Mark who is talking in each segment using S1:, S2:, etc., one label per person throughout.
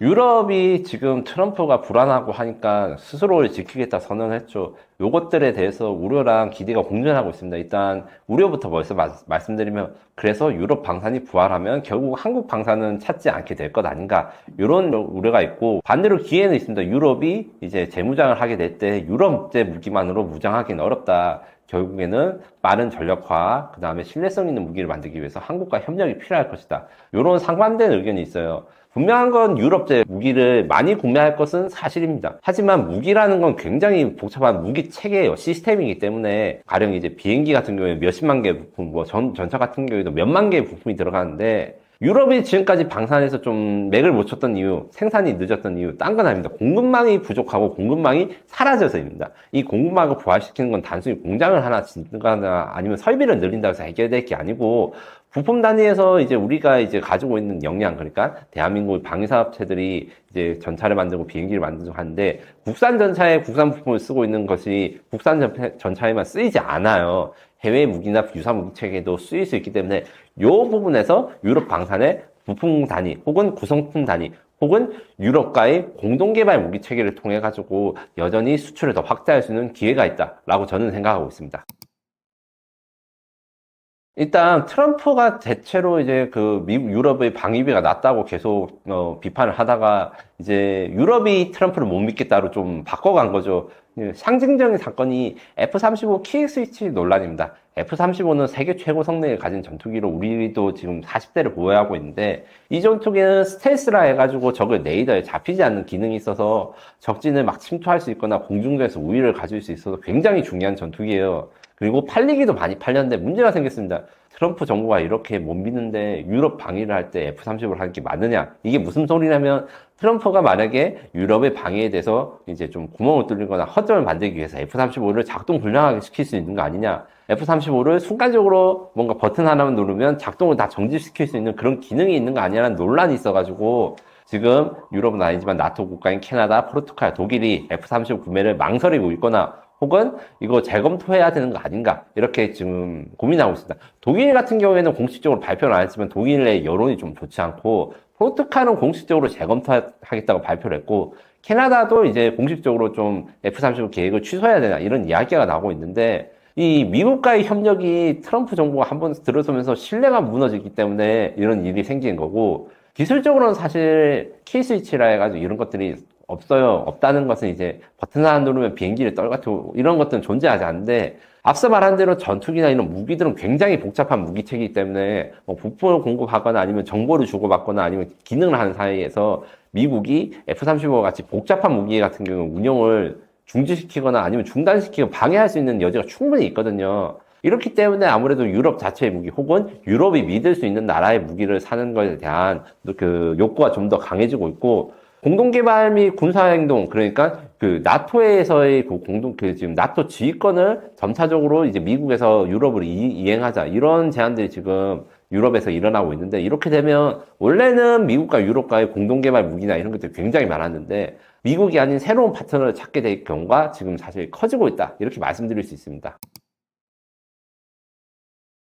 S1: 유럽이 지금 트럼프가 불안하고 하니까 스스로를 지키겠다 선언했죠. 요것들에 대해서 우려랑 기대가 공존하고 있습니다. 일단 우려부터 벌써 말씀드리면, 그래서 유럽 방산이 부활하면 결국 한국 방산은 찾지 않게 될 것 아닌가, 이런 우려가 있고, 반대로 기회는 있습니다. 유럽이 이제 재무장을 하게 될 때 유럽제 무기만으로 무장하기는 어렵다. 결국에는 빠른 전력화, 그 다음에 신뢰성 있는 무기를 만들기 위해서 한국과 협력이 필요할 것이다. 이런 상반된 의견이 있어요. 분명한 건 유럽제 무기를 많이 구매할 것은 사실입니다. 하지만 무기라는 건 굉장히 복잡한 무기 체계예요. 시스템이기 때문에, 가령 이제 비행기 같은 경우에 몇십만 개의 부품, 뭐 전차 같은 경우에도 몇만 개의 부품이 들어가는데, 유럽이 지금까지 방산에서 좀 맥을 못 쳤던 이유, 생산이 늦었던 이유, 딴 건 아닙니다. 공급망이 부족하고 공급망이 사라져서입니다. 이 공급망을 부활시키는 건 단순히 공장을 하나 짓거나 아니면 설비를 늘린다고 해서 해결될 게 아니고, 부품 단위에서 이제 우리가 이제 가지고 있는 역량, 그러니까 대한민국 방위사업체들이 이제 전차를 만들고 비행기를 만들고 하는데, 국산 전차에 국산 부품을 쓰고 있는 것이 국산 전차에만 쓰이지 않아요. 해외 무기나 유사 무기 체계도 쓰일 수 있기 때문에, 이 부분에서 유럽 방산의 부품 단위 혹은 구성품 단위 혹은 유럽과의 공동 개발 무기 체계를 통해 가지고 여전히 수출을 더 확대할 수 있는 기회가 있다라고 저는 생각하고 있습니다. 일단 트럼프가 대체로 이제 그 미국 유럽의 방위비가 낮다고 계속 비판을 하다가, 이제 유럽이 트럼프를 못 믿겠다로 좀 바꿔간 거죠. 상징적인 사건이 F-35 키 스위치 논란입니다. F-35는 세계 최고 성능을 가진 전투기로 우리도 지금 40대를 보유하고 있는데, 이 전투기는 스텔스라 해가지고 적을 레이더에 잡히지 않는 기능이 있어서 적진을 막 침투할 수 있거나 공중전에서 우위를 가질 수 있어서 굉장히 중요한 전투기예요. 그리고 팔리기도 많이 팔렸는데 문제가 생겼습니다. 트럼프 정부가 이렇게 못 믿는데 유럽 방위를 할 때 F-35를 하는 게 맞느냐? 이게 무슨 소리냐면, 트럼프가 만약에 유럽의 방위에 대해서 이제 좀 구멍을 뚫리거나 허점을 만들기 위해서 F-35를 작동 불능하게 시킬 수 있는 거 아니냐? F-35를 순간적으로 뭔가 버튼 하나만 누르면 작동을 다 정지시킬 수 있는 그런 기능이 있는 거 아니냐는 논란이 있어가지고, 지금 유럽은 아니지만 나토 국가인 캐나다, 포르투갈, 독일이 F-35 구매를 망설이고 있거나, 혹은 이거 재검토해야 되는 거 아닌가, 이렇게 지금 고민하고 있습니다. 독일 같은 경우에는 공식적으로 발표를 안 했지만 독일의 여론이 좀 좋지 않고, 포르투갈은 공식적으로 재검토하겠다고 발표를 했고, 캐나다도 이제 공식적으로 좀 F-35 계획을 취소해야 되나, 이런 이야기가 나오고 있는데, 이 미국과의 협력이 트럼프 정부가 한번 들어서면서 신뢰가 무너지기 때문에 이런 일이 생긴 거고, 기술적으로는 사실 K스위치라 해가지고 이런 것들이 없어요. 없다는 것은 이제 버튼 하나 누르면 비행기를 떨어뜨리고 이런 것들은 존재하지 않는데, 앞서 말한 대로 전투기나 이런 무기들은 굉장히 복잡한 무기체이기 때문에 뭐 부품을 공급하거나 아니면 정보를 주고받거나 아니면 기능을 하는 사이에서 미국이 F-35 같이 복잡한 무기 같은 경우 운용을 중지시키거나 아니면 중단시키고 방해할 수 있는 여지가 충분히 있거든요. 이렇기 때문에 아무래도 유럽 자체의 무기 혹은 유럽이 믿을 수 있는 나라의 무기를 사는 것에 대한 그 욕구가 좀 더 강해지고 있고, 공동개발 및 군사행동, 그러니까 그 나토에서의 그 지금 나토 지휘권을 점차적으로 이제 미국에서 유럽을 이행하자, 이런 제안들이 지금 유럽에서 일어나고 있는데, 이렇게 되면 원래는 미국과 유럽과의 공동개발 무기나 이런 것들이 굉장히 많았는데, 미국이 아닌 새로운 파트너를 찾게 될 경우가 지금 사실 커지고 있다, 이렇게 말씀드릴 수 있습니다.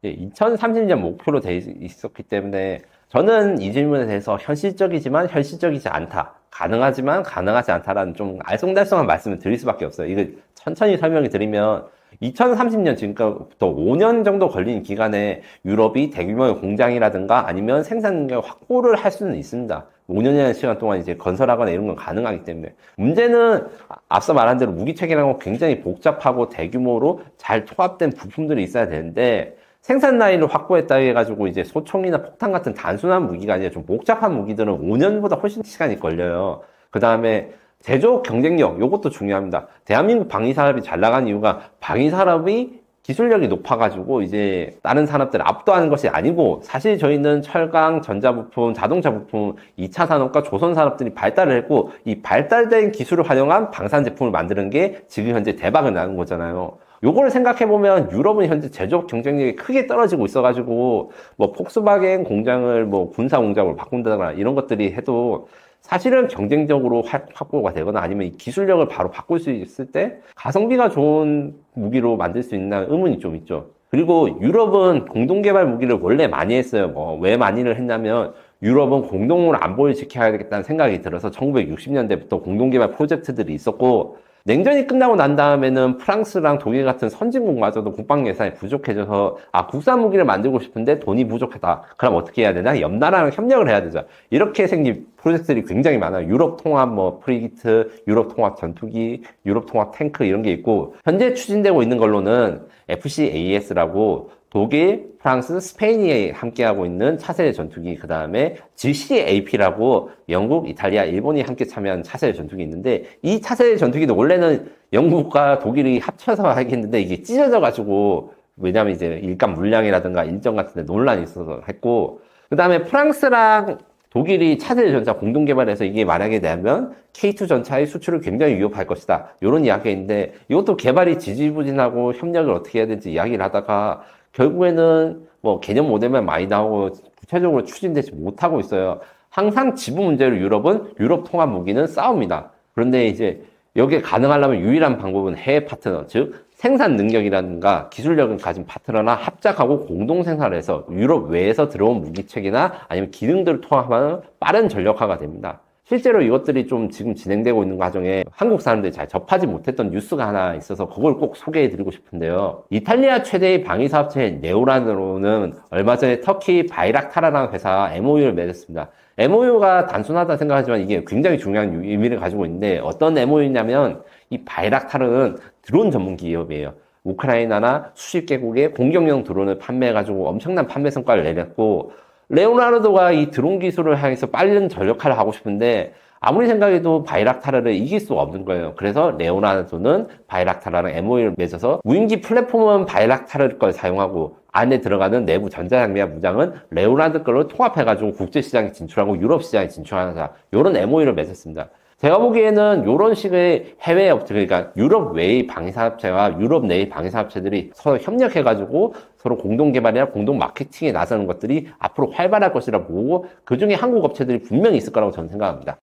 S1: 2030년 목표로 돼 있었기 때문에 저는 이 질문에 대해서 현실적이지만 현실적이지 않다, 가능하지만 가능하지 않다라는 좀 알쏭달쏭한 말씀을 드릴 수밖에 없어요. 이거 천천히 설명을 드리면, 2030년 지금부터 5년 정도 걸린 기간에 유럽이 대규모의 공장이라든가 아니면 생산 능력 확보를 할 수는 있습니다. 5년이라는 시간 동안 이제 건설하거나 이런 건 가능하기 때문에, 문제는 앞서 말한 대로 무기 체계라는 건 굉장히 복잡하고 대규모로 잘 통합된 부품들이 있어야 되는데, 생산 라인을 확보했다 해가지고 이제 소총이나 폭탄 같은 단순한 무기가 아니라 좀 복잡한 무기들은 5년보다 훨씬 시간이 걸려요. 그 다음에 제조업 경쟁력, 이것도 중요합니다. 대한민국 방위산업이 잘 나간 이유가 방위산업이 기술력이 높아가지고 이제 다른 산업들을 압도하는 것이 아니고, 사실 저희는 철강, 전자부품, 자동차 부품, 2차 산업과 조선 산업들이 발달을 했고, 이 발달된 기술을 활용한 방산 제품을 만드는 게 지금 현재 대박을 나는 거잖아요. 요거를 생각해보면 유럽은 현재 제조업 경쟁력이 크게 떨어지고 있어가지고, 뭐 폭스바겐 공장을 뭐 군사 공장으로 바꾼다거나 이런 것들이 해도 사실은 경쟁적으로 확보가 되거나 아니면 이 기술력을 바로 바꿀 수 있을 때 가성비가 좋은 무기로 만들 수 있나 의문이 좀 있죠. 그리고 유럽은 공동개발 무기를 원래 많이 했어요. 뭐 왜 많이를 했냐면, 유럽은 공동으로 안보를 지켜야 되겠다는 생각이 들어서 1960년대부터 공동개발 프로젝트들이 있었고, 냉전이 끝나고 난 다음에는 프랑스랑 독일 같은 선진국마저도 국방 예산이 부족해져서 국산 무기를 만들고 싶은데 돈이 부족하다. 그럼 어떻게 해야 되나? 옆 나라랑 협력을 해야 되죠. 이렇게 생긴 프로젝트들이 굉장히 많아요. 유럽 통합 프리기트, 유럽 통합 전투기, 유럽 통합 탱크 이런 게 있고, 현재 추진되고 있는 걸로는 FCAS라고 독일, 프랑스, 스페인이 함께하고 있는 차세대 전투기, 그 다음에 GCAP라고 영국, 이탈리아, 일본이 함께 참여한 차세대 전투기 있는데, 이 차세대 전투기도 원래는 영국과 독일이 합쳐서 하겠는데 이게 찢어져가지고, 왜냐면 이제 일감 물량이라든가 일정 같은 데 논란이 있어서 했고, 그 다음에 프랑스랑 독일이 차세대 전차 공동 개발해서 이게 만약에 되면 K2 전차의 수출을 굉장히 위협할 것이다. 이런 이야기가 있는데, 이것도 개발이 지지부진하고 협력을 어떻게 해야 될지 이야기를 하다가 결국에는 개념 모델만 많이 나오고 구체적으로 추진되지 못하고 있어요. 항상 지분 문제로 유럽은 유럽 통합 무기는 싸웁니다. 그런데 이제 여기에 가능하려면 유일한 방법은 해외 파트너, 즉 생산 능력이라든가 기술력을 가진 파트너나 합작하고 공동 생산을 해서 유럽 외에서 들어온 무기체계나 아니면 기능들을 통합하는 빠른 전력화가 됩니다. 실제로 이것들이 좀 지금 진행되고 있는 과정에 한국 사람들이 잘 접하지 못했던 뉴스가 하나 있어서 그걸 꼭 소개해드리고 싶은데요. 이탈리아 최대의 방위사업체 네오란으로는 얼마 전에 터키 바이락타라라는 회사 MOU를 맺었습니다. MOU가 단순하다 생각하지만 이게 굉장히 중요한 의미를 가지고 있는데, 어떤 MOU냐면 이 바이락타르는 드론 전문 기업이에요. 우크라이나나 수십 개국의 공격용 드론을 판매해가지고 엄청난 판매 성과를 내렸고, 레오나르도가 이 드론 기술을 향해서 빠른 전력화를 하고 싶은데 아무리 생각해도 바이락타르를 이길 수가 없는 거예요. 그래서 레오나르도는 바이락타르랑 MOU를 맺어서 무인기 플랫폼은 바이락타르 걸 사용하고 안에 들어가는 내부 전자장비와 무장은 레오나르도 걸로 통합해가지고 국제시장에 진출하고 유럽 시장에 진출하자, 이런 MOU를 맺었습니다. 제가 보기에는 이런 식의 해외 업체, 그러니까 유럽 외의 방위사업체와 유럽 내의 방위사업체들이 서로 협력해가지고 서로 공동 개발이나 공동 마케팅에 나서는 것들이 앞으로 활발할 것이라 보고, 그 중에 한국 업체들이 분명히 있을 거라고 저는 생각합니다.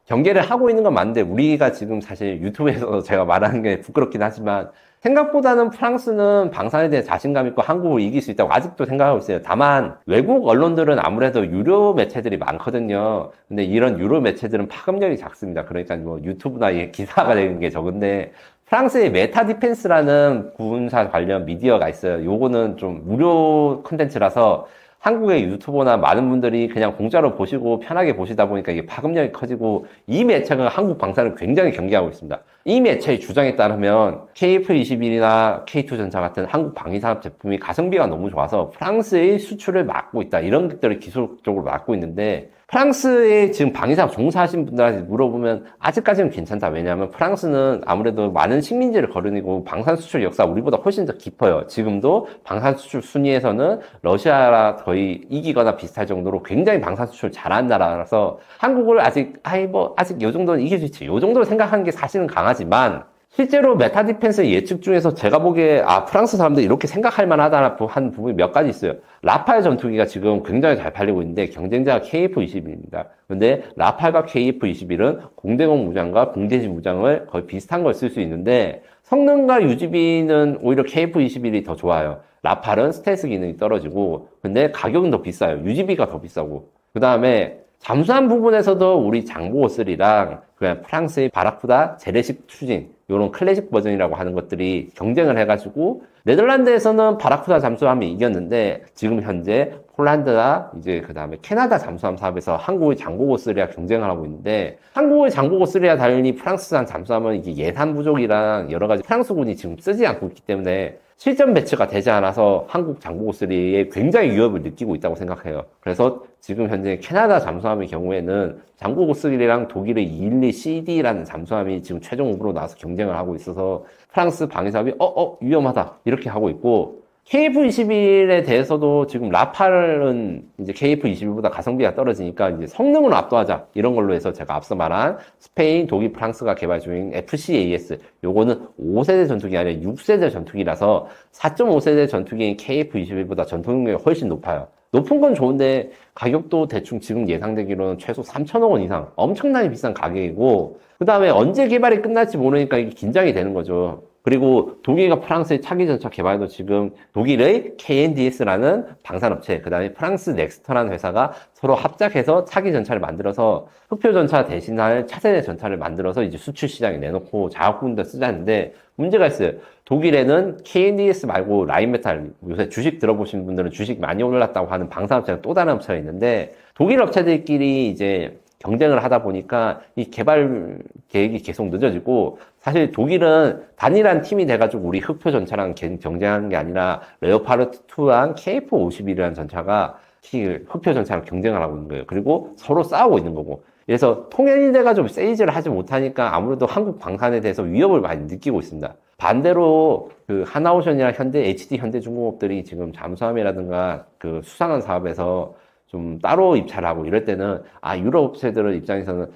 S1: 경계를 하고 있는 건 맞는데, 우리가 지금 사실 유튜브에서 제가 말하는 게 부끄럽긴 하지만 생각보다는 프랑스는 방산에 대해 자신감 있고 한국을 이길 수 있다고 아직도 생각하고 있어요. 다만 외국 언론들은 아무래도 유료 매체들이 많거든요. 근데 이런 유료 매체들은 파급력이 작습니다. 그러니까 유튜브나 기사가 되는 게 적은데, 프랑스의 메타 디펜스라는 군사 관련 미디어가 있어요. 요거는 좀 무료 콘텐츠라서 한국의 유튜버나 많은 분들이 그냥 공짜로 보시고 편하게 보시다 보니까 이게 파급력이 커지고, 이 매체가 한국 방산을 굉장히 경계하고 있습니다. 이 매체의 주장에 따르면 KF-21이나 K2 전차 같은 한국 방위산업 제품이 가성비가 너무 좋아서 프랑스의 수출을 막고 있다, 이런 것들을 기술적으로 막고 있는데, 프랑스에 지금 방위사업 종사하신 분들한테 물어보면 아직까지는 괜찮다. 왜냐하면 프랑스는 아무래도 많은 식민지를 거르고 방산 수출 역사 우리보다 훨씬 더 깊어요. 지금도 방산 수출 순위에서는 러시아라 거의 이기거나 비슷할 정도로 굉장히 방산 수출 잘하는 나라라서 한국을 아직 요 정도는 이길 수 있지, 요 정도로 생각하는 게 사실은 강하지만, 실제로 메타 디펜스 예측 중에서 제가 보기에 프랑스 사람들이 이렇게 생각할 만하다 한 부분이 몇 가지 있어요. 라팔 전투기가 지금 굉장히 잘 팔리고 있는데 경쟁자가 KF-21입니다. 근데 라팔과 KF-21은 공대공 무장과 공대지 무장을 거의 비슷한 걸 쓸 수 있는데, 성능과 유지비는 오히려 KF-21이 더 좋아요. 라팔은 스텔스 기능이 떨어지고, 근데 가격은 더 비싸요. 유지비가 더 비싸고. 그 다음에 잠수함 부분에서도 우리 장보고3랑 그냥 프랑스의 바라쿠다 재래식 추진, 요런 클래식 버전이라고 하는 것들이 경쟁을 해가지고, 네덜란드에서는 바라쿠다 잠수함이 이겼는데 지금 현재 폴란드나 이제 그 다음에 캐나다 잠수함 사업에서 한국의 장보고3와 경쟁을 하고 있는데, 한국의 장보고3와 달리 프랑스산 잠수함은 이게 예산 부족이랑 여러 가지 프랑스군이 지금 쓰지 않고 있기 때문에 실전 배치가 되지 않아서 한국 장보고3에 굉장히 위협을 느끼고 있다고 생각해요. 그래서 지금 현재 캐나다 잠수함의 경우에는 장보고3랑 독일의 212CD라는 잠수함이 지금 최종 후보로 나와서 경쟁을 하고 있어서 프랑스 방위사업이 위험하다 이렇게 하고 있고, KF-21에 대해서도 지금 라팔은 이제 KF-21보다 가성비가 떨어지니까 이제 성능으로 압도하자, 이런 걸로 해서 제가 앞서 말한 스페인, 독일, 프랑스가 개발 중인 FCAS, 요거는 5세대 전투기 아니라 6세대 전투기라서 4.5세대 전투기인 KF-21보다 전투 능력이 훨씬 높아요. 높은 건 좋은데 가격도 대충 지금 예상되기로는 최소 3천억 원 이상, 엄청나게 비싼 가격이고, 그 다음에 언제 개발이 끝날지 모르니까 이게 긴장이 되는 거죠. 그리고 독일과 프랑스의 차기 전차 개발도 지금 독일의 KNDS라는 방산업체, 그 다음에 프랑스 넥스터라는 회사가 서로 합작해서 차기 전차를 만들어서 흑표 전차 대신할 차세대 전차를 만들어서 이제 수출 시장에 내놓고 자국군도 쓰자는데 문제가 있어요. 독일에는 KNDS 말고 라인메탈, 요새 주식 들어보신 분들은 주식 많이 올랐다고 하는 방산업체가 또 다른 업체가 있는데 독일 업체들끼리 이제 경쟁을 하다 보니까 이 개발 계획이 계속 늦어지고 사실 독일은 단일한 팀이 돼가지고 우리 흑표 전차랑 경쟁하는 게 아니라 레오파르트 2랑 KF-51이라는 전차가 흑표 전차랑 경쟁을 하고 있는 거예요. 그리고 서로 싸우고 있는 거고. 그래서 통일이 돼가지고 세이즈를 하지 못하니까 아무래도 한국 방산에 대해서 위협을 많이 느끼고 있습니다. 반대로 그 하나오션이랑 현대, HD 현대중공업들이 지금 잠수함이라든가 그 수상한 사업에서 좀 따로 입찰을 하고 이럴 때는 유럽 업체들 입장에서는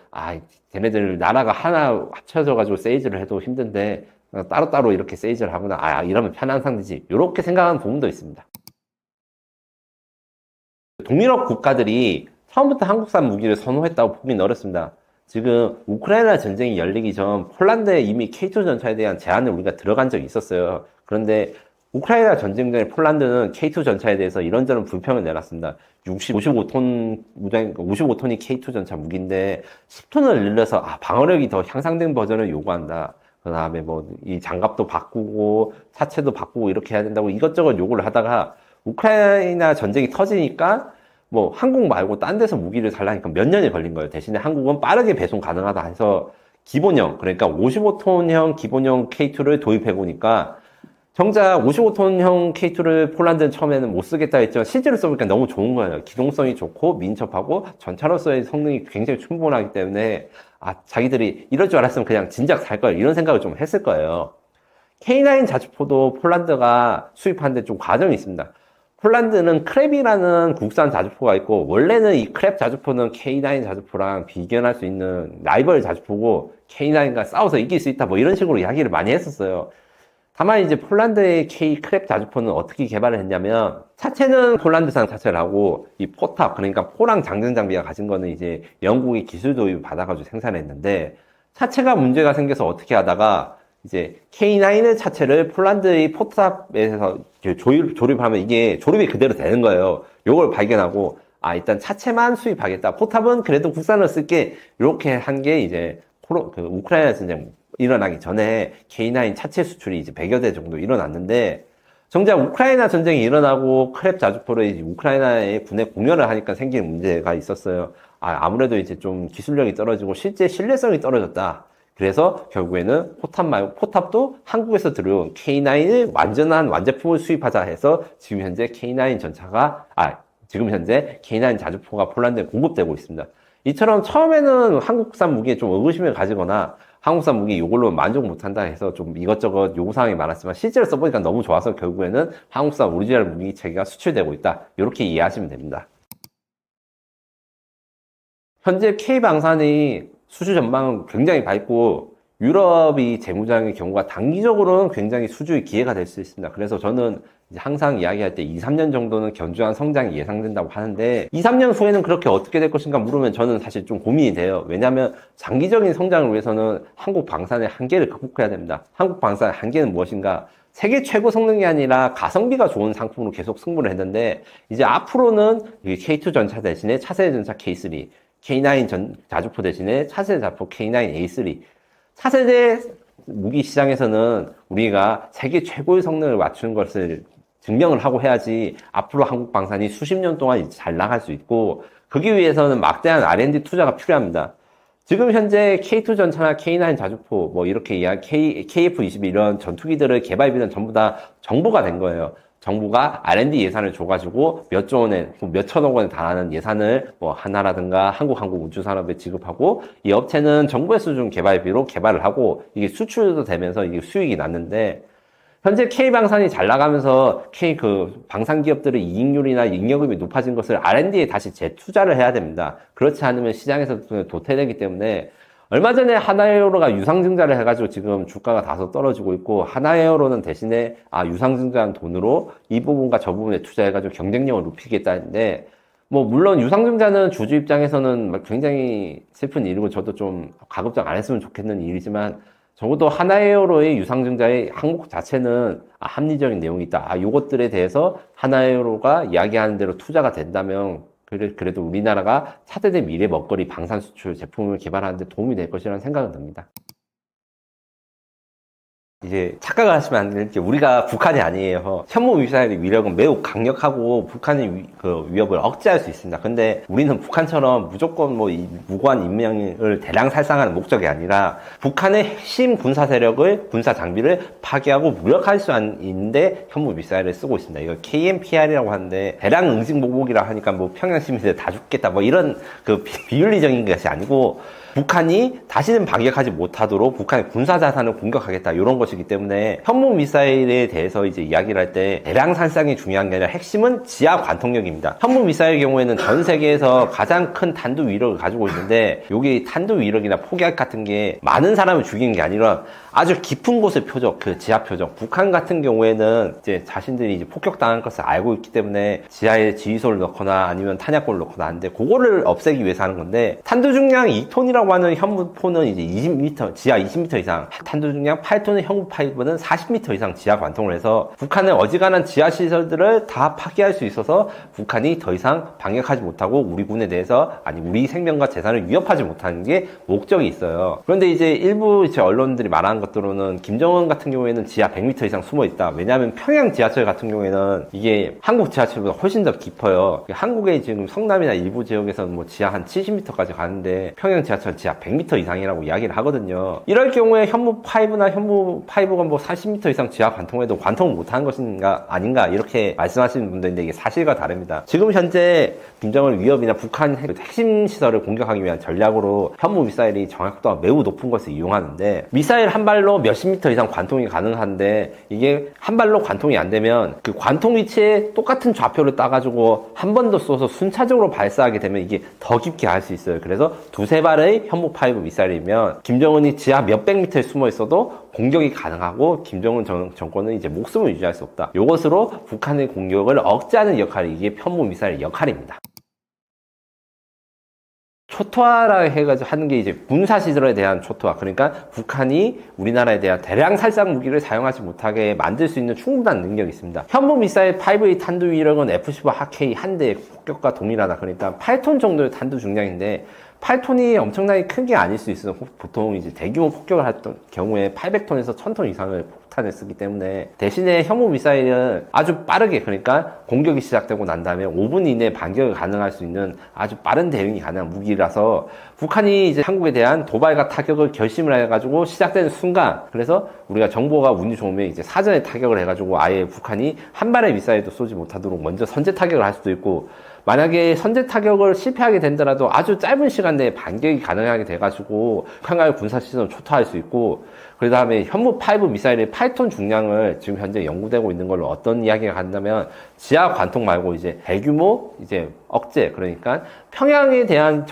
S1: 걔네들 나라가 하나 합쳐져 가지고 세이즈를 해도 힘든데 따로따로 이렇게 세이즈를 하구나, 이러면 편한 상대지, 이렇게 생각하는 부분도 있습니다. 동유럽 국가들이 처음부터 한국산 무기를 선호했다고 보기는 어렵습니다. 지금 우크라이나 전쟁이 열리기 전 폴란드에 이미 K2 전차에 대한 제한을 우리가 들어간 적이 있었어요. 그런데 우크라이나 전쟁 전에 폴란드는 K2 전차에 대해서 이런저런 불평을 내놨습니다. 55톤 무장, 55톤이 K2 전차 무기인데 10톤을 늘려서 방어력이 더 향상된 버전을 요구한다. 그 다음에 이 장갑도 바꾸고 차체도 바꾸고 이렇게 해야 된다고 이것저것 요구를 하다가 우크라이나 전쟁이 터지니까 한국 말고 딴 데서 무기를 달라니까 몇 년이 걸린 거예요. 대신에 한국은 빠르게 배송 가능하다 해서 기본형, 그러니까 55톤형 기본형 K2를 도입해 보니까 정작 55톤형 K2를 폴란드는 처음에는 못 쓰겠다 했지만 실제로 써보니까 너무 좋은 거예요. 기동성이 좋고 민첩하고 전차로서의 성능이 굉장히 충분하기 때문에 자기들이 이럴 줄 알았으면 그냥 진작 살 걸, 이런 생각을 좀 했을 거예요. K9 자주포도 폴란드가 수입하는데 좀 과정이 있습니다. 폴란드는 크랩이라는 국산 자주포가 있고, 원래는 이 크랩 자주포는 K9 자주포랑 비견할 수 있는 라이벌 자주포고 K9과 싸워서 이길 수 있다, 이런 식으로 이야기를 많이 했었어요. 다만 이제 폴란드의 K 크랩 자주포는 어떻게 개발을 했냐면, 차체는 폴란드산 차체를 하고 이 포탑, 그러니까 포랑 장전 장비가 가진 거는 이제 영국의 기술 도입을 받아가지고 생산했는데, 차체가 문제가 생겨서 어떻게 하다가 이제 K9의 차체를 폴란드의 포탑에서 조립하면 이게 조립이 그대로 되는 거예요. 요걸 발견하고 일단 차체만 수입하겠다, 포탑은 그래도 국산을 쓸게, 이렇게 한 게 이제 우크라이나 전쟁 일어나기 전에 K9 차체 수출이 이제 100여 대 정도 일어났는데, 정작 우크라이나 전쟁이 일어나고 크랩 자주포를 이제 우크라이나의 군에 공여를 하니까 생긴 문제가 있었어요. 아무래도 이제 좀 기술력이 떨어지고 실제 신뢰성이 떨어졌다. 그래서 결국에는 포탑 말고, 포탑도 한국에서 들어온 K9을 완전한 완제품을 수입하자 해서 지금 현재 K9 전차가, 지금 현재 K9 자주포가 폴란드에 공급되고 있습니다. 이처럼 처음에는 한국산 무기에 좀 의구심을 가지거나 한국산 무기 이걸로 만족 못한다 해서 좀 이것저것 요구사항이 많았지만 실제로 써보니까 너무 좋아서 결국에는 한국산 오리지널 무기 체계가 수출되고 있다, 이렇게 이해하시면 됩니다. 현재 K방산이 수주 전망은 굉장히 밝고 유럽이 재무장의 경우가 단기적으로는 굉장히 수주의 기회가 될 수 있습니다. 그래서 저는 이제 항상 이야기할 때 2, 3년 정도는 견조한 성장이 예상된다고 하는데, 2, 3년 후에는 그렇게 어떻게 될 것인가 물으면 저는 사실 좀 고민이 돼요. 왜냐하면 장기적인 성장을 위해서는 한국 방산의 한계를 극복해야 됩니다. 한국 방산의 한계는 무엇인가? 세계 최고 성능이 아니라 가성비가 좋은 상품으로 계속 승부를 했는데, 이제 앞으로는 K2 전차 대신에 차세대 전차 K3, K9 자주포 대신에 차세대 자주포 K9A3, 차세대 무기 시장에서는 우리가 세계 최고의 성능을 맞추는 것을 증명을 하고 해야지 앞으로 한국 방산이 수십 년 동안 잘 나갈 수 있고, 그기 위해서는 막대한 R&D 투자가 필요합니다. 지금 현재 K2 전차나 K9 자주포, 이렇게 KF-21 이런 전투기들의 개발비는 전부 다 정부가 된 거예요. 정부가 R&D 예산을 줘가지고 몇조 원에, 몇천억 원에 달하는 예산을 하나라든가 한국우주산업에 지급하고, 이 업체는 정부에서 준 개발비로 개발을 하고 이게 수출도 되면서 이게 수익이 났는데, 현재 K방산이 잘 나가면서 방산 기업들의 이익률이나 잉여금이 높아진 것을 R&D에 다시 재투자를 해야 됩니다. 그렇지 않으면 시장에서 도태되기 때문에, 얼마 전에 하나에어로가 유상증자를 해가지고 지금 주가가 다소 떨어지고 있고, 하나에어로는 대신에 유상증자한 돈으로 이 부분과 저 부분에 투자해가지고 경쟁력을 높이겠다 했는데, 물론 유상증자는 주주 입장에서는 굉장히 슬픈 일이고 저도 좀 가급적 안 했으면 좋겠는 일이지만, 적어도 하나에어로의 유상증자의 항목 자체는 합리적인 내용이 있다. 요것들에 대해서 하나에어로가 이야기하는 대로 투자가 된다면 그래도 우리나라가 차세대 미래 먹거리 방산 수출 제품을 개발하는 데 도움이 될 것이라는 생각은 듭니다. 이제 착각을 하시면 안 되는 게 우리가 북한이 아니에요. 현무 미사일의 위력은 매우 강력하고 북한의 위협을 억제할 수 있습니다. 근데 우리는 북한처럼 무조건 무고한 인명을 대량 살상하는 목적이 아니라 북한의 핵심 군사 세력을 군사 장비를 파괴하고 무력화할 수 있는데 현무 미사일을 쓰고 있습니다. 이거 KMPR이라고 하는데 대량 응징 보복이라 하니까 평양 시민들 다 죽겠다 이런 비윤리적인 것이 아니고 북한이 다시는 반격하지 못하도록 북한의 군사 자산을 공격하겠다 이런 것이기 때문에 현무 미사일에 대해서 이제 이야기를 할 때 대량 살상이 중요한 게 아니라 핵심은 지하 관통력입니다. 현무 미사일의 경우에는 전 세계에서 가장 큰 탄도 위력을 가지고 있는데 여기 탄도 위력이나 폭약 같은 게 많은 사람을 죽이는 게 아니라 아주 깊은 곳의 표적, 지하 표적. 북한 같은 경우에는 이제 자신들이 이제 폭격당한 것을 알고 있기 때문에 지하에 지휘소를 넣거나 아니면 탄약고를 넣거나 하는데 그거를 없애기 위해서 하는 건데 탄도 중량 2톤이라고 하는 현무포는 이제 20m, 지하 20m 이상, 탄도 중량 8톤의 현무 파이브는 40m 이상 지하 관통을 해서 북한의 어지간한 지하 시설들을 다 파괴할 수 있어서 북한이 더 이상 반격하지 못하고 우리 군에 대해서 우리 생명과 재산을 위협하지 못하는 게 목적이 있어요. 그런데 이제 일부 언론들이 말하는 것들로는 김정은 같은 경우에는 지하 100m 이상 숨어 있다. 왜냐하면 평양 지하철 같은 경우에는 이게 한국 지하철보다 훨씬 더 깊어요. 한국의 지금 성남이나 일부 지역에서는 지하 한 70m까지 가는데 평양 지하철 지하 100m 이상이라고 이야기를 하거든요. 이럴 경우에 현무 5나 현무 5가 40m 이상 지하 관통해도 관통을 못하는 것인가 아닌가 이렇게 말씀하시는 분들인데 이게 사실과 다릅니다. 지금 현재 김정은 위협이나 북한 핵심 시설을 공격하기 위한 전략으로 현무 미사일이 정확도가 매우 높은 것을 이용하는데 미사일 한 발로 몇십 미터 이상 관통이 가능한데 이게 한 발로 관통이 안 되면 그 관통 위치에 똑같은 좌표를 따가지고 한 번 더 쏘서 순차적으로 발사하게 되면 이게 더 깊게 갈 수 있어요. 그래서 두세 발의 현무 5 미사일이면 김정은이 지하 몇백 미터에 숨어 있어도 공격이 가능하고 김정은 정권은 이제 목숨을 유지할 수 없다. 이것으로 북한의 공격을 억제하는 역할이 이게 현무 미사일의 역할입니다. 초토화라 해가지고 하는 게 이제 군사시설에 대한 초토화. 그러니까 북한이 우리나라에 대한 대량 살상 무기를 사용하지 못하게 만들 수 있는 충분한 능력이 있습니다. 현무 미사일 5A 탄도 위력은 F-15 한 대의 폭격과 동일하다. 그러니까 8톤 정도의 탄도 중량인데 8톤이 엄청나게 큰 게 아닐 수 있어요. 보통 이제 대규모 폭격을 했던 경우에 800톤에서 1000톤 이상을 폭탄을 쓰기 때문에 대신에 현무 미사일은 아주 빠르게 그러니까 공격이 시작되고 난 다음에 5분 이내에 반격을 가능할 수 있는 아주 빠른 대응이 가능한 무기라서 북한이 이제 한국에 대한 도발과 타격을 결심을 해가지고 시작되는 순간 그래서 우리가 정보가 운이 좋으면 이제 사전에 타격을 해가지고 아예 북한이 한 발의 미사일도 쏘지 못하도록 먼저 선제 타격을 할 수도 있고 만약에 선제 타격을 실패하게 된다라도 아주 짧은 시간 내에 반격이 가능하게 돼가지고 북한과의 군사시설을 초토화할 수 있고 그 다음에 현무 5 미사일의 8톤 중량을 지금 현재 연구되고 있는 걸로 어떤 이야기가 간다면 지하 관통 말고 이제 대규모 이제 억제 그러니까 평양에 대한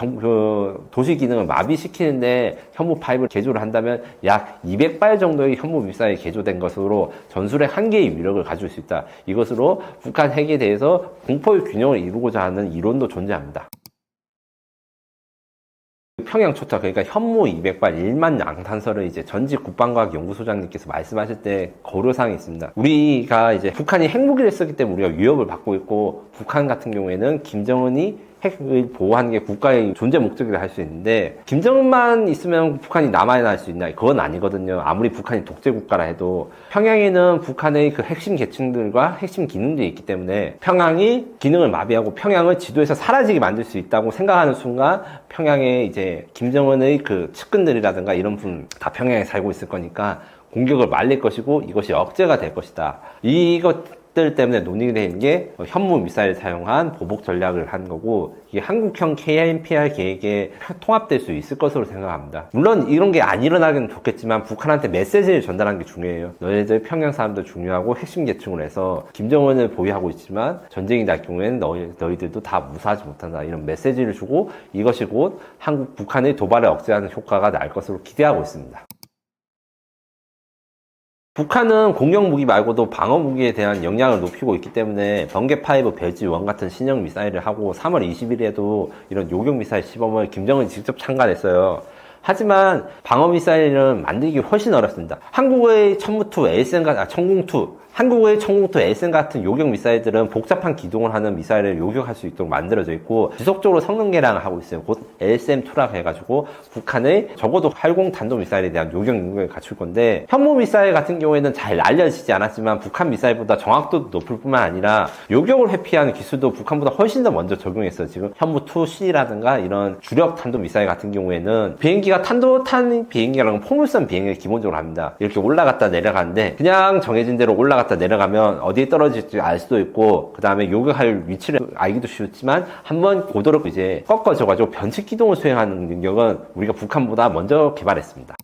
S1: 도시 기능을 마비시키는데 현무 5를 개조를 한다면 약 200발 정도의 현무 미사일이 개조된 것으로 전술핵 한 개의 위력을 가질 수 있다. 이것으로 북한 핵에 대해서 공포의 균형을 이루고자 하는 이론도 존재합니다. 평양 초토화 그러니까 현무 200발 1만 양탄설을 이제 전직 국방과학 연구소장님께서 말씀하실 때 고려사항이 있습니다. 우리가 이제 북한이 핵무기를 쓰기 때문에 우리가 위협을 받고 있고 북한 같은 경우에는 김정은이 핵을 보호하는 게 국가의 존재 목적이라 할 수 있는데 김정은만 있으면 북한이 남아야 할 수 있나? 그건 아니거든요. 아무리 북한이 독재 국가라 해도 평양에는 북한의 그 핵심 계층들과 핵심 기능들이 있기 때문에 평양이 기능을 마비하고 평양을 지도에서 사라지게 만들 수 있다고 생각하는 순간 평양에 이제 김정은의 그 측근들이라든가 이런 분 다 평양에 살고 있을 거니까 공격을 말릴 것이고 이것이 억제가 될 것이다. 이것들 때문에 논의된 게 현무 미사일 사용한 보복 전략을 한 거고 이게 한국형 KMPR 계획에 통합될 수 있을 것으로 생각합니다. 물론 이런 게 안 일어나긴 좋겠지만 북한한테 메시지를 전달하는 게 중요해요. 너희들 평양 사람들 중요하고 핵심 계층으로 해서 김정은을 보유하고 있지만 전쟁이 날 경우에는 너희들도 다 무사하지 못한다. 이런 메시지를 주고 이것이 곧 북한의 도발을 억제하는 효과가 날 것으로 기대하고 있습니다. 북한은 공격 무기 말고도 방어 무기에 대한 역량을 높이고 있기 때문에 번개5 배지1 같은 신형 미사일을 하고 3월 20일에도 이런 요격 미사일 시범을 김정은이 직접 참가했어요. 하지만 방어 미사일은 만들기 훨씬 어렵습니다. 한국의 천무2 LSM 천공2 한국의 천공2 LSM 같은 요격 미사일들은 복잡한 기동을 하는 미사일을 요격할 수 있도록 만들어져 있고 지속적으로 성능 개량을 하고 있어요. 곧 LSM2라고 해가지고 북한의 적어도 활공 탄도 미사일에 대한 요격 능력을 갖출 건데 현무 미사일 같은 경우에는 잘 알려지지 않았지만 북한 미사일보다 정확도도 높을 뿐만 아니라 요격을 회피하는 기술도 북한보다 훨씬 더 먼저 적용했어요. 지금 현무2C라든가 이런 주력 탄도 미사일 같은 경우에는 비행기가 탄도 탄 비행기라는 포물선 비행을 기본적으로 합니다. 이렇게 올라갔다 내려가는데 그냥 정해진 대로 올라갔다 내려가면 어디에 떨어질지 알 수도 있고 그 다음에 요격할 위치를 알기도 쉽지만 한번 고도로 이제 꺾어져가지고 변칙 기동을 수행하는 능력은 우리가 북한보다 먼저 개발했습니다.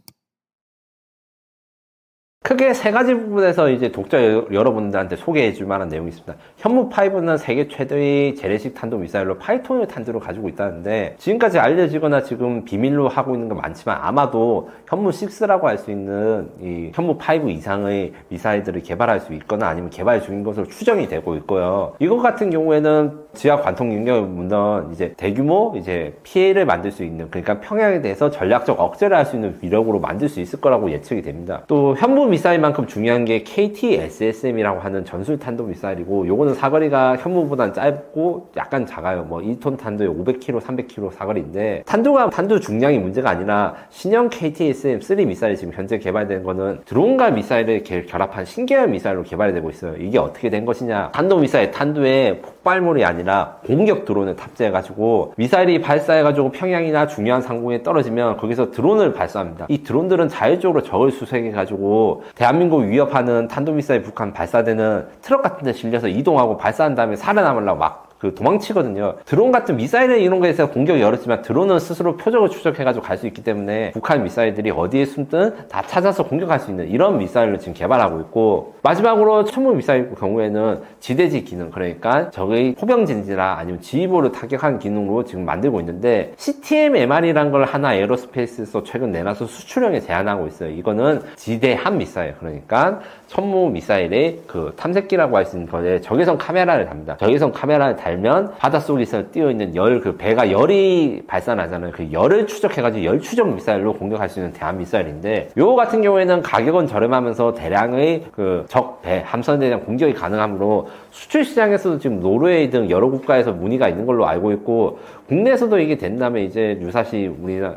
S1: 크게 세 가지 부분에서 이제 독자 여러분들한테 소개해 줄 만한 내용이 있습니다. 현무5는 세계 최대의 재래식 탄도 미사일로 파이톤을 탄두를 가지고 있다는데 지금까지 알려지거나 지금 비밀로 하고 있는 건 많지만 아마도 현무6라고 할 수 있는 이 현무5 이상의 미사일들을 개발할 수 있거나 아니면 개발 중인 것으로 추정이 되고 있고요. 이거 같은 경우에는 지하 관통 능력을 물론 이제 대규모 이제 피해를 만들 수 있는 그러니까 평양에 대해서 전략적 억제를 할 수 있는 위력으로 만들 수 있을 거라고 예측이 됩니다. 또 현무 미사일만큼 중요한 게 KT-SSM이라고 하는 전술 탄도 미사일이고 요거는 사거리가 현무보다는 짧고 약간 작아요. 뭐 2톤 탄도에 500km, 300km 사거리인데 탄두 중량이 문제가 아니라 신형 KT-SM3 미사일이 지금 현재 개발된 거는 드론과 미사일을 결합한 신계열 미사일로 개발이 되고 있어요. 이게 어떻게 된 것이냐? 탄도 미사일 탄두에 폭발물이 아니라 공격 드론을 탑재해가지고 미사일이 발사해가지고 평양이나 중요한 상공에 떨어지면 거기서 드론을 발사합니다. 이 드론들은 자율적으로 적을 수색해가지고 대한민국 위협하는 탄도미사일 북한 발사되는 트럭 같은 데 실려서 이동하고 발사한 다음에 살아남으려고 막 도망치거든요. 드론 같은 미사일은 이런 거에서 공격이 어렵지만 드론은 스스로 표적을 추적해가지고 갈 수 있기 때문에 북한 미사일들이 어디에 숨든 다 찾아서 공격할 수 있는 이런 미사일을 지금 개발하고 있고 마지막으로 천무 미사일 경우에는 지대지 기능 그러니까 적의 포병진지나 아니면 지휘보를 타격한 기능으로 지금 만들고 있는데 CTM-MR이라는 걸 하나 에어로스페이스에서 최근 내놔서 수출형에 제한하고 있어요. 이거는 지대함 미사일 그러니까 천무 미사일의 그 탐색기라고 할 수 있는 거에 적외선 카메라를 답니다. 적외선 카메라를 달면 바닷속에서 띄어있는 그 배가 열이 발산하잖아요. 그 열을 추적해가지고 열 추적 미사일로 공격할 수 있는 대한 미사일인데 요거 같은 경우에는 가격은 저렴하면서 대량의 그 적 배, 함선에 대한 공격이 가능하므로 수출 시장에서도 지금 노르웨이 등 여러 국가에서 문의가 있는 걸로 알고 있고 국내에서도 이게 된다면 이제 유사시 우리나라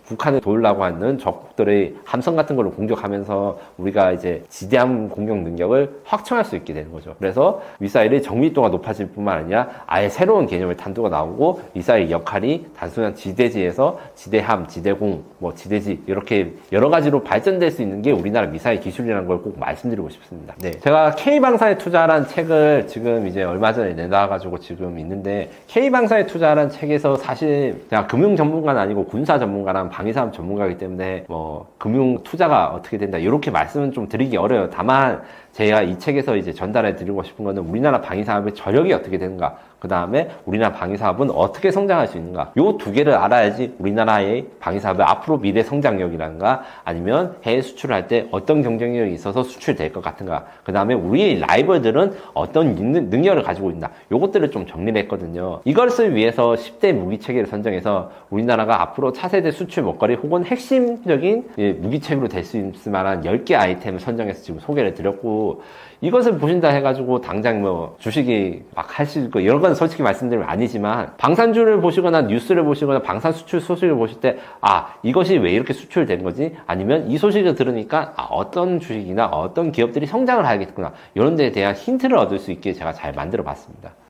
S1: 북한을 도우려고 하는 적국들의 함선 같은 걸로 공격하면서 우리가 이제 지대함 공격 능력을 확충할 수 있게 되는 거죠. 그래서 미사일의 정밀도가 높아질 뿐만 아니라 아예 새로운 개념의 탄두가 나오고 미사일 역할이 단순한 지대지에서 지대함, 지대공, 뭐 지대지 이렇게 여러 가지로 발전될 수 있는 게 우리나라 미사일 기술이라는 걸 꼭 말씀드리고 싶습니다. 네. 제가 K방사에 투자라는 책을 지금 이제 얼마 전에 내놔가지고 지금 있는데 K방사에 투자라는 책에서 사실 제가 금융 전문가는 아니고 군사 전문가랑 방위사업 전문가이기 때문에 뭐 금융 투자가 어떻게 된다 이렇게 말씀은 좀 드리기 어려워요. 다만 제가 이 책에서 이제 전달해 드리고 싶은 거는 우리나라 방위사업의 저력이 어떻게 되는가 그 다음에 우리나라 방위사업은 어떻게 성장할 수 있는가 요 두 개를 알아야지 우리나라의 방위사업의 앞으로 미래 성장력이라든가 아니면 해외 수출을 할 때 어떤 경쟁력이 있어서 수출될 것 같은가 그 다음에 우리의 라이벌들은 어떤 능력을 가지고 있나 요것들을 좀 정리를 했거든요. 이것을 위해서 10대 무기체계를 선정해서 우리나라가 앞으로 차세대 수출 먹거리 혹은 핵심적인 무기체계로 될 수 있을 만한 10개 아이템을 선정해서 지금 소개를 드렸고 이것을 보신다 해가지고 당장 뭐 주식이 막 하실 거 이런 건 솔직히 말씀드리면 아니지만 방산주를 보시거나 뉴스를 보시거나 방산 수출 소식을 보실 때 이것이 왜 이렇게 수출된 거지? 아니면 이 소식을 들으니까 어떤 주식이나 어떤 기업들이 성장을 하겠구나 이런 데에 대한 힌트를 얻을 수 있게 제가 잘 만들어 봤습니다.